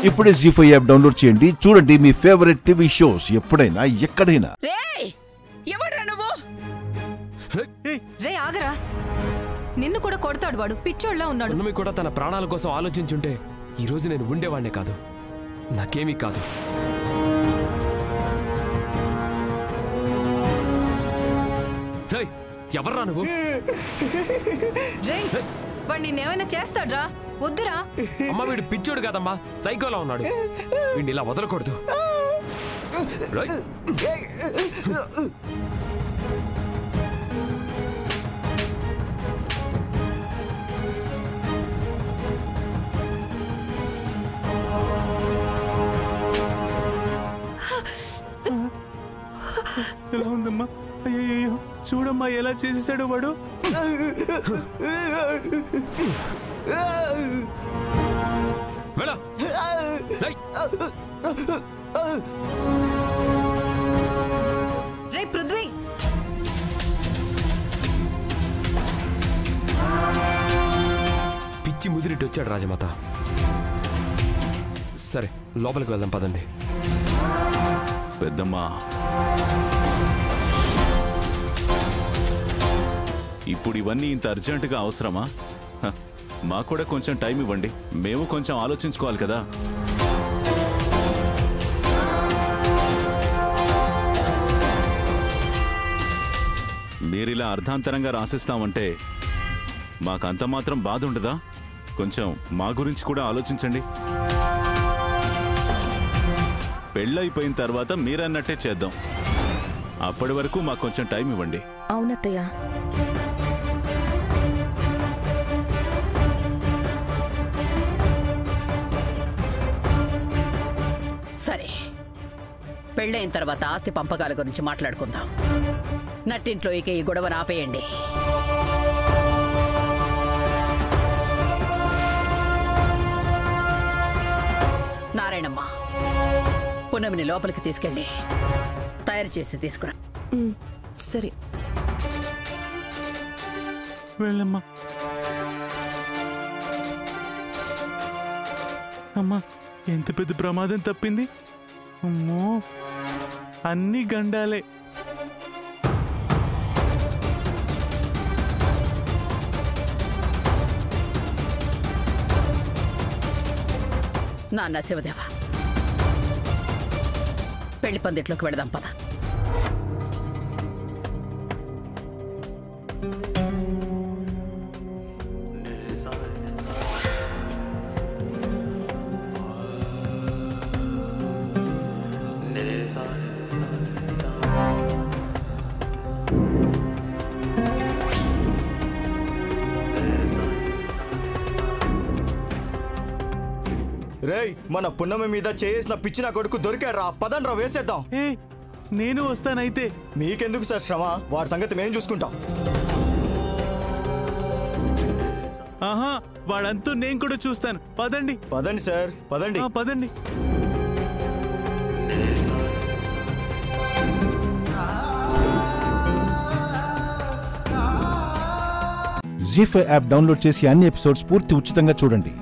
ఇప్పుడే జీ5 app download చేయండి. చూడండి మీ ఫేవరెట్ టీవీ షోస్ ఎప్పుడైనా ఎక్కడైనా. రే ఆగరా, నిన్ను కూడా కొడతాడు వాడు, పిచ్చోళ్ళ ఉన్నాడు. పున్నమి కూడా తన ప్రాణాల కోసం ఆలోచించుంటే ఈ రోజు నేను ఉండేవాడినే కాదు, నాకేమీ కాదు. ఎవర్రా నువ్వు? వాడు నిన్నేమైనా చేస్తాడ్రా, వద్దురా. అమ్మ వీడు పిచ్చోడు కాదమ్మా, సైకోలా ఉన్నాడు. వీడిని ఇలా వదలకూడదు. ఎలా ఉందమ్మా? అయ్యో చూడమ్మా ఎలా చేసేసాడు వాడు. రే పృథ్వీ, పిచ్చి ముదిరిట్టు వచ్చాడు రాజమాత. సరే లోపలికి వెళ్దాం పదండి. పెద్దమ్మా, ఇప్పుడు ఇవన్నీ ఇంత అర్జెంటుగా అవసరమా? మాకు కూడా కొంచెం టైం ఇవ్వండి, మేము కొంచెం ఆలోచించుకోవాలి కదా. మీరిలా అర్ధాంతరంగా రాసిస్తామంటే మాకంత మాత్రం బాధ ఉండదా? కొంచెం మా గురించి కూడా ఆలోచించండి. పెళ్ళైపోయిన తర్వాత మీరన్నట్టే చేద్దాం. అప్పటి వరకు మాకు కొంచెం టైం ఇవ్వండి. అవునత్తయ్య. సరే, పెళ్ళైన తర్వాత ఆస్తి పంపకాల గురించి మాట్లాడుకుందాం. నట్టింట్లో ఇక ఈ గొడవను ఆపేయండి. నారాయణమ్మ, పున్నమిని లోపలికి తీసుకెళ్ళి తయారు చేసి తీసుకురా. సరే వెళ్ళమ్మా. అమ్మా, ఎంత పెద్ద ప్రమాదం తప్పింది. అమ్మో, అన్ని గండాలే. నాన్న శివదేవ, పెళ్లి పందిట్లోకి వెళదాం పద. రేయ్, మన పున్నమి మీద చేసిన పిచ్చిన కొడుకు దొరికాడ్రా, పదండ్రా వేసేద్దాం. నేను వస్తానైతే. మీకెందుకు సార్ శ్రమ, వాడి సంగతి మేము చూసుకుంటాం. ఆహా, వాడంతా నేను కూడా చూస్తాను. పదండి పదండి సార్, పదండి పదండి. జీ5 యాప్ డౌన్లోడ్ చేసి అన్ని ఎపిసోడ్స్ పూర్తి ఉచితంగా చూడండి.